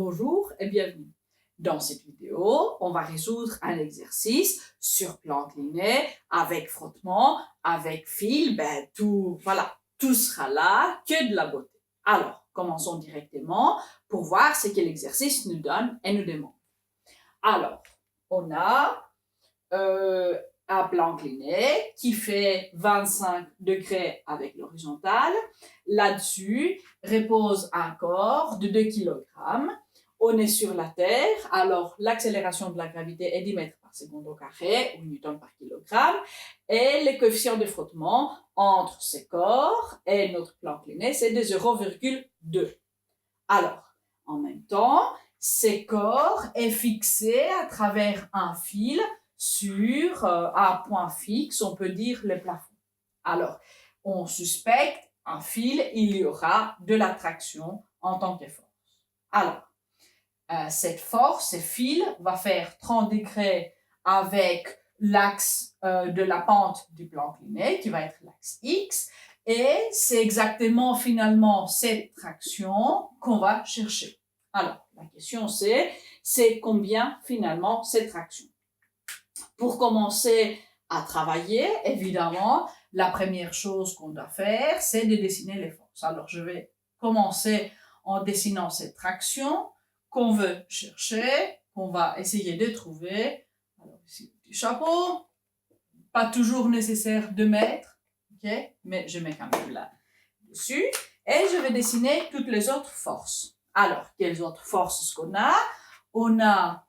Bonjour et bienvenue. Dans cette vidéo, on va résoudre un exercice sur plan incliné avec frottement, avec fil, tout sera là, que de la beauté. Alors, commençons directement pour voir ce que l'exercice nous donne et nous demande. Alors, on a un plan incliné qui fait 25 degrés avec l'horizontale. Là-dessus repose un corps de 2 kg. On est sur la Terre, alors l'accélération de la gravité est 10 mètres par seconde au carré, ou newton par kilogramme, et le coefficient de frottement entre ces corps et notre plan incliné, c'est de 0,2. Alors, en même temps, ces corps est fixé à travers un fil sur un point fixe, on peut dire le plafond. Alors, on suspecte un fil, il y aura de la traction en tant que force. Alors, cette force, ce fil, va faire 30 degrés avec l'axe de la pente du plan incliné, qui va être l'axe X, et c'est exactement finalement cette traction qu'on va chercher. Alors, la question c'est combien finalement cette traction? Pour commencer à travailler, évidemment, la première chose qu'on doit faire, c'est de dessiner les forces. Alors, je vais commencer en dessinant cette traction qu'on veut chercher, qu'on va essayer de trouver. Alors, ici, le petit chapeau. Pas toujours nécessaire de mettre, ok? Mais je mets quand même là-dessus. Et je vais dessiner toutes les autres forces. Alors, quelles autres forces est-ce qu'on a? On a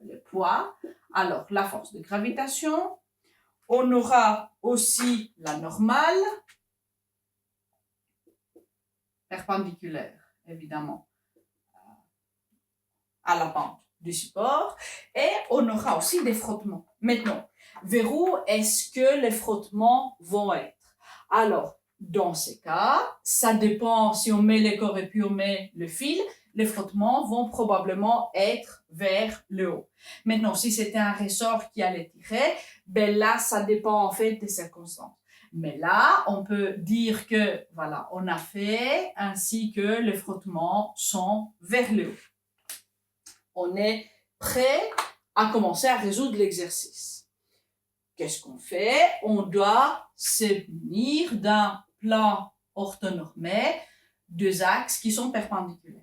le poids, alors la force de gravitation. On aura aussi la normale, perpendiculaire, évidemment, à la pente du support. Et on aura aussi des frottements. Maintenant, vers où est-ce que les frottements vont être? Alors, dans ces cas, ça dépend si on met les corps et puis on met le fil, les frottements vont probablement être vers le haut. Maintenant, si c'était un ressort qui allait tirer, là, ça dépend en fait des circonstances. Mais là, on peut dire que, voilà, on a fait ainsi que les frottements sont vers le haut. On est prêt à commencer à résoudre l'exercice. Qu'est-ce qu'on fait? On doit se munir d'un plan orthonormé, deux axes qui sont perpendiculaires.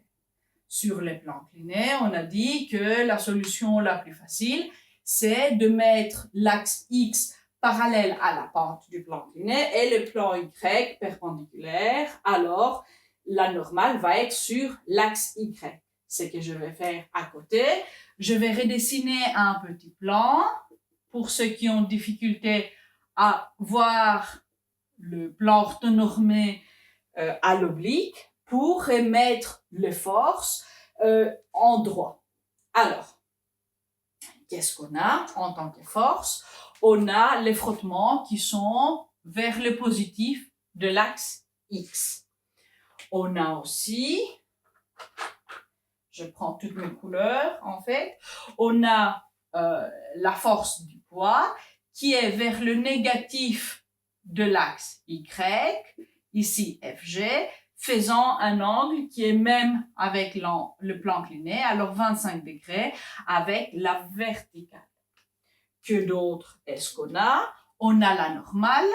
Sur les plans inclinés, on a dit que la solution la plus facile, c'est de mettre l'axe X parallèle à la pente du plan incliné et le plan Y perpendiculaire. Alors, la normale va être sur l'axe Y. Ce que je vais faire à côté, je vais redessiner un petit plan pour ceux qui ont difficulté à voir le plan orthonormé à l'oblique pour remettre les forces en droit. Alors, qu'est-ce qu'on a en tant que force? On a les frottements qui sont vers le positif de l'axe X. On a aussi, je prends toutes mes couleurs en fait, on a la force du poids qui est vers le négatif de l'axe Y, ici FG, faisant un angle qui est même avec le plan incliné, alors 25 degrés avec la verticale. Que d'autre est-ce qu'on a? On a la normale,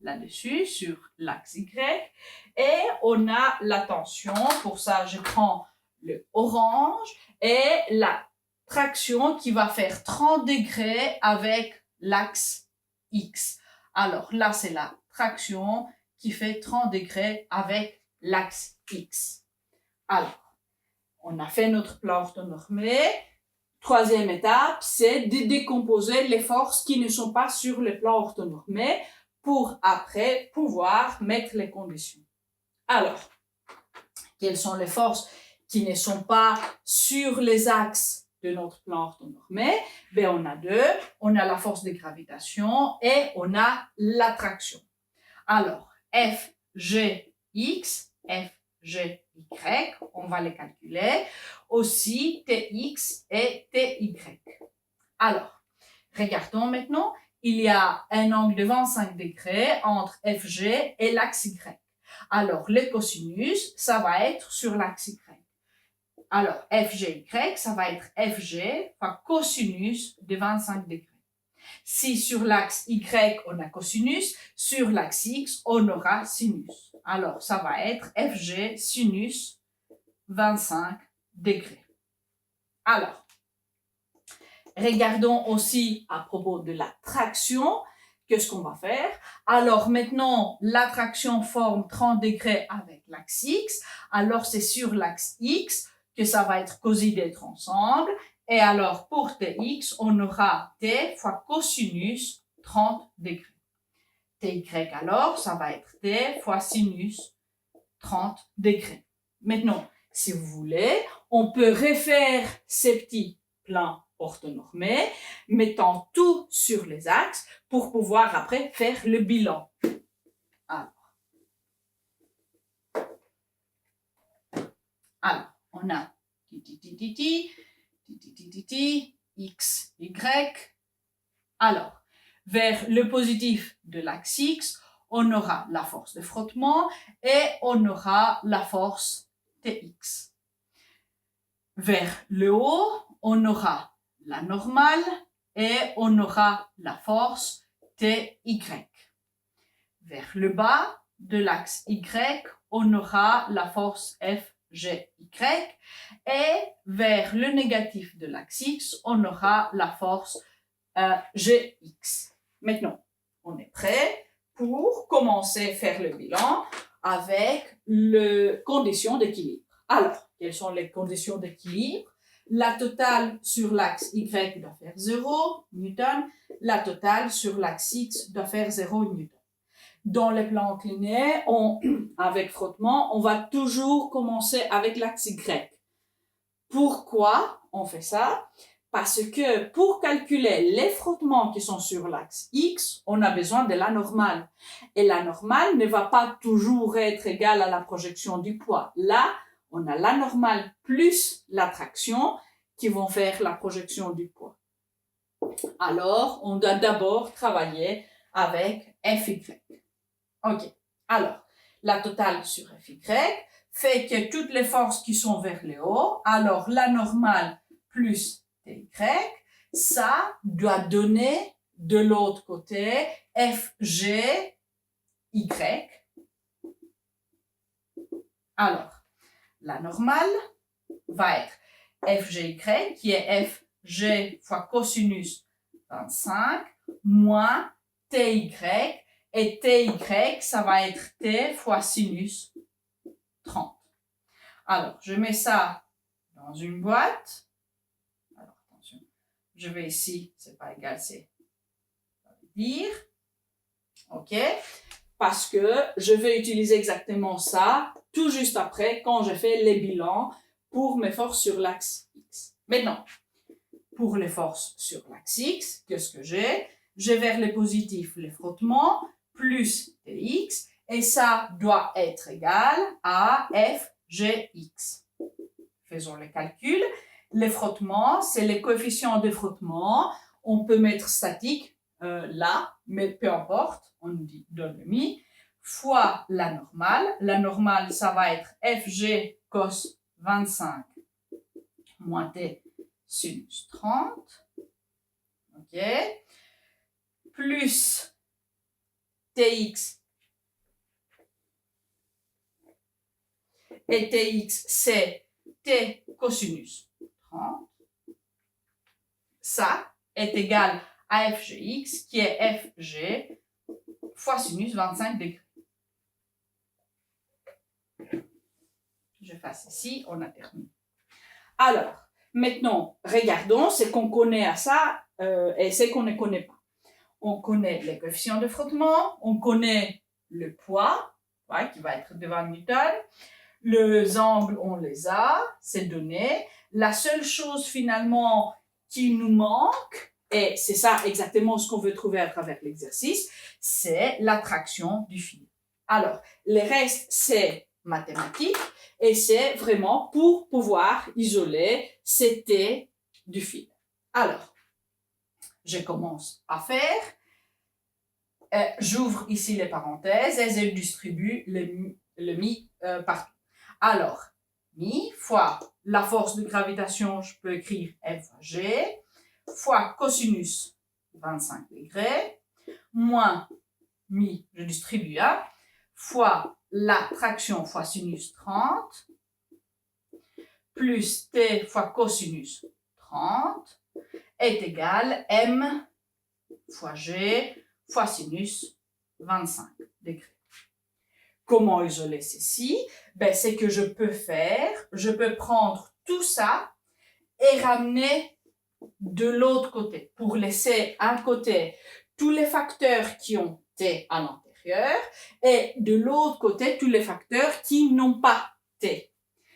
là-dessus, sur l'axe Y, et on a la tension. Pour ça, je prends le orange et la traction qui va faire 30 degrés avec l'axe X. Alors là, c'est la traction qui fait 30 degrés avec l'axe X. Alors, on a fait notre plan orthonormé. Troisième étape, c'est de décomposer les forces qui ne sont pas sur le plan orthonormé pour après pouvoir mettre les conditions. Alors, quelles sont les forces qui ne sont pas sur les axes de notre plan orthonormé? On a deux. On a la force de gravitation et on a l'attraction. Alors, F, G, X, F, G, Y, on va les calculer. Aussi, TX et TY. Alors, regardons maintenant. Il y a un angle de 25 degrés entre FG et l'axe Y. Alors, le cosinus, ça va être sur l'axe Y. Alors, FGY, ça va être FG fois cosinus de 25 degrés. Si sur l'axe Y, on a cosinus, sur l'axe X, on aura sinus. Alors, ça va être FG sinus 25 degrés. Alors, regardons aussi à propos de la traction, qu'est-ce qu'on va faire? Alors maintenant, la traction forme 30 degrés avec l'axe X. Alors c'est sur l'axe X que ça va être cosy d'être ensemble. Et alors pour Tx, on aura T fois cosinus 30 degrés. Ty alors, ça va être T fois sinus 30 degrés. Maintenant, si vous voulez, on peut refaire ces petits plans orthonormés, mettant tout sur les axes pour pouvoir après faire le bilan. Alors on a x, y. Alors, vers le positif de l'axe X, on aura la force de frottement et on aura la force Tx. Vers le haut, on aura la normale et on aura la force Ty. Vers le bas de l'axe Y, on aura la force FGY et vers le négatif de l'axe X, on aura la force Gx. Maintenant, on est prêt pour commencer à faire le bilan avec les conditions d'équilibre. Alors, quelles sont les conditions d'équilibre? La totale sur l'axe Y doit faire 0 Newton. La totale sur l'axe X doit faire 0 Newton. Dans les plans inclinés, avec frottement, on va toujours commencer avec l'axe Y. Pourquoi on fait ça? Parce que pour calculer les frottements qui sont sur l'axe X, on a besoin de la normale. Et la normale ne va pas toujours être égale à la projection du poids. Là, on a la normale plus la traction qui vont faire la projection du poids. Alors, on doit d'abord travailler avec FY. Ok. Alors, la totale sur FY fait que toutes les forces qui sont vers le haut, alors la normale plus Ty, ça doit donner de l'autre côté FGY. Alors, la normale va être FGY qui est FG fois cosinus 25 moins TY et TY ça va être T fois sinus 30. Alors, je mets ça dans une boîte. Alors, attention, je vais ici, c'est pas égal, c'est dire. OK? Parce que je vais utiliser exactement ça tout juste après quand je fais les bilans pour mes forces sur l'axe X. Maintenant, pour les forces sur l'axe X, qu'est-ce que j'ai? J'ai vers les positifs les frottements plus Tx et ça doit être égal à FGX. Faisons le calcul. Les frottements, c'est les coefficients de frottement. On peut mettre statique là, mais peu importe, on donne le mi, fois la normale. La normale, ça va être FG cos 25 moins T sinus 30. OK. Plus Tx. Et Tx, c'est T cosinus 30. Ça est égal à FGX, qui est FG fois sinus 25 degrés. Je fasse ici, on a terminé. Alors, maintenant, regardons ce qu'on connaît à ça et ce qu'on ne connaît pas. On connaît les coefficients de frottement, on connaît le poids, ouais, qui va être devant Newton. Les angles, on les a, c'est donné. La seule chose finalement qui nous manque, et c'est ça exactement ce qu'on veut trouver à travers l'exercice, c'est la traction du fil. Alors, le reste, c'est mathématique et c'est vraiment pour pouvoir isoler ces T du fil. Alors, je commence à faire. J'ouvre ici les parenthèses et je distribue le mi partout. Alors, mi fois la force de gravitation, je peux écrire F fois G, fois cosinus 25 degrés, moins mi, je distribue, fois la traction fois sinus 30, plus t fois cosinus 30, est égal m fois g fois sinus 25 degrés. Comment isoler ceci? C'est que je peux prendre tout ça et ramener de l'autre côté pour laisser un côté tous les facteurs qui ont t à l'intérieur et de l'autre côté tous les facteurs qui n'ont pas t.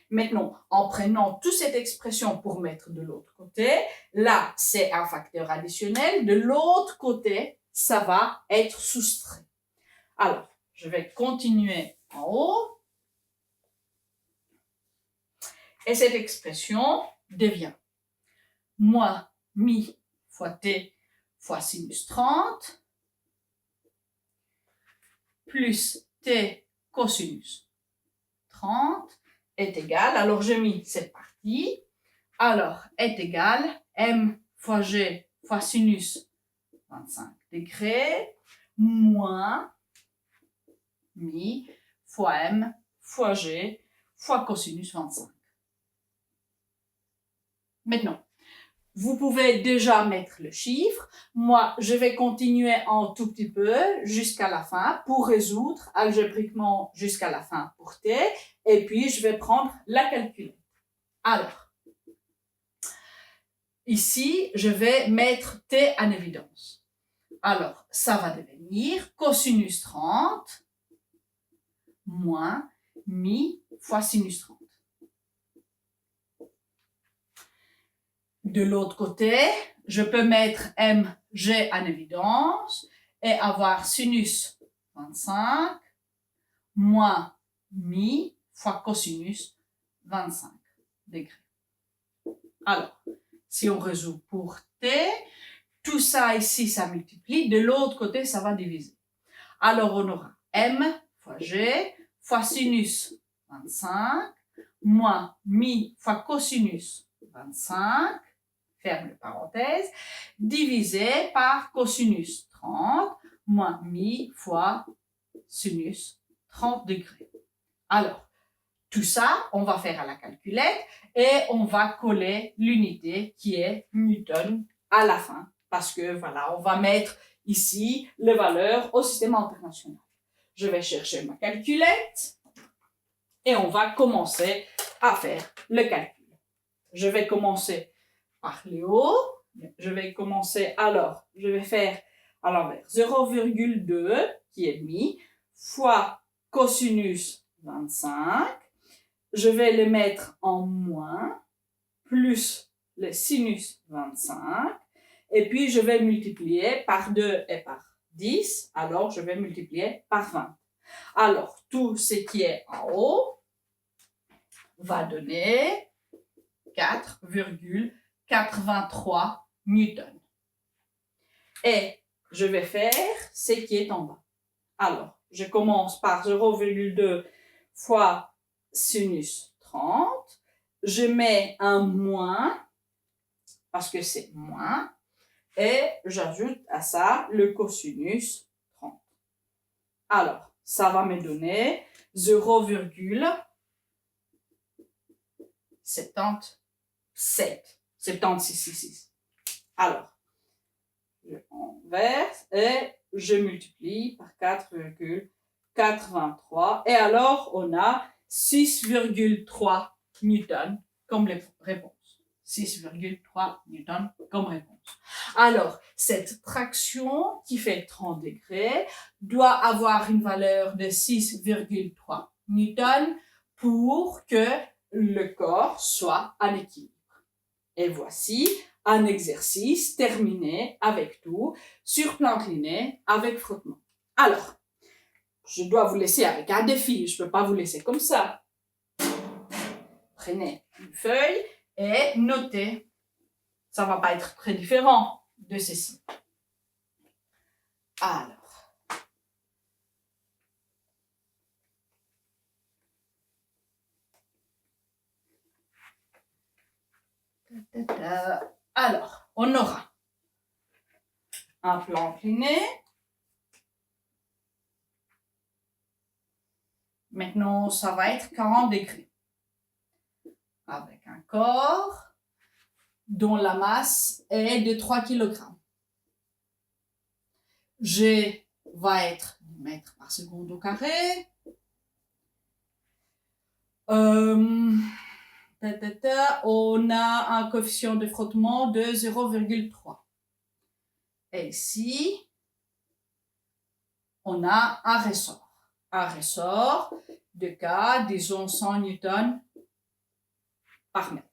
Maintenant, en prenant toute cette expression pour mettre de l'autre côté, là, c'est un facteur additionnel. De l'autre côté, ça va être soustrait. Alors, je vais continuer en haut. Et cette expression devient moins mi fois t fois sinus 30 plus t cosinus 30 est égal, alors j'ai mis cette partie, alors est égal m fois g fois sinus 25 degrés moins mi fois m fois g fois cosinus 25. Maintenant, vous pouvez déjà mettre le chiffre. Moi, je vais continuer un tout petit peu jusqu'à la fin pour résoudre algébriquement jusqu'à la fin pour t. Et puis, je vais prendre la calculette. Alors, ici, je vais mettre t en évidence. Alors, ça va devenir cosinus 30 moins mi fois sinus 30. De l'autre côté, je peux mettre mg en évidence et avoir sinus 25 moins mi fois cosinus 25 degrés. Alors, si on résout pour t, tout ça ici, ça multiplie. De l'autre côté, ça va diviser. Alors, on aura m fois g fois sinus 25 moins mi fois cosinus 25, ferme les parenthèses, divisé par cosinus 30 moins mi fois sinus 30 degrés. Alors, tout ça, on va faire à la calculette et on va coller l'unité qui est Newton à la fin. Parce que voilà, on va mettre ici les valeurs au système international. Je vais chercher ma calculette et on va commencer à faire le calcul. Je vais commencer par le haut. Je vais commencer, alors, je vais faire à l'envers 0,2 qui est mi fois cosinus 25. Je vais le mettre en moins plus le sinus 25. Et puis, je vais multiplier par 2 et par 10. Alors, je vais multiplier par 20. Alors, tout ce qui est en haut va donner 4,83 newtons. Et je vais faire ce qui est en bas. Alors, je commence par 0,2 fois sinus 30. Je mets un moins, parce que c'est moins, et j'ajoute à ça le cosinus 30. Alors, ça va me donner 0,76. Alors, je renverse et je multiplie par 4,83. Et alors, on a 6,3 newtons comme réponse. 6,3 newtons comme réponse. Alors, cette traction qui fait 30 degrés doit avoir une valeur de 6,3 newtons pour que le corps soit en équilibre. Et voici un exercice terminé avec tout sur plan incliné avec frottement. Alors, je dois vous laisser avec un défi, je ne peux pas vous laisser comme ça. Prenez une feuille et notez. Ça ne va pas être très différent de ceci. Alors, Alors, on aura un plan incliné. Maintenant, ça va être 40 degrés. Avec un corps dont la masse est de 3 kg. G va être mètres par seconde au carré. On a un coefficient de frottement de 0,3. Et ici, on a un ressort. Un ressort de cas, disons 100 newtons par mètre.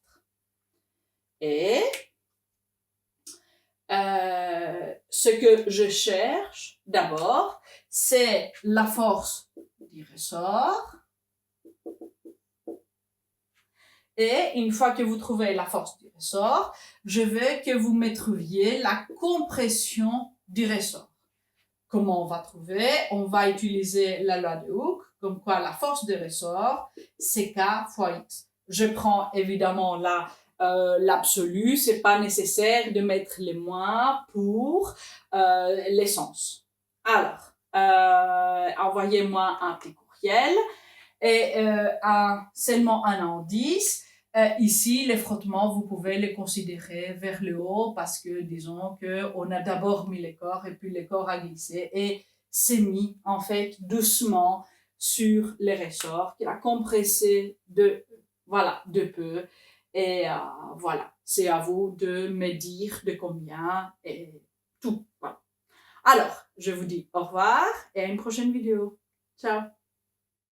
Et ce que je cherche d'abord, c'est la force du ressort. Et une fois que vous trouvez la force du ressort, je veux que vous me trouviez la compression du ressort. Comment on va trouver? On va utiliser la loi de Hooke, comme quoi la force de ressort, c'est K fois X. Je prends évidemment l'absolu, c'est pas nécessaire de mettre les moins pour l'essence. Alors, envoyez-moi un petit courriel et seulement un indice. Ici, les frottements, vous pouvez les considérer vers le haut parce que, disons qu'on a d'abord mis les corps et puis les corps a glissé et s'est mis, en fait, doucement sur les ressorts qu'il a compressé de peu. Et voilà, c'est à vous de me dire de combien et tout. Voilà. Alors, je vous dis au revoir et à une prochaine vidéo. Ciao!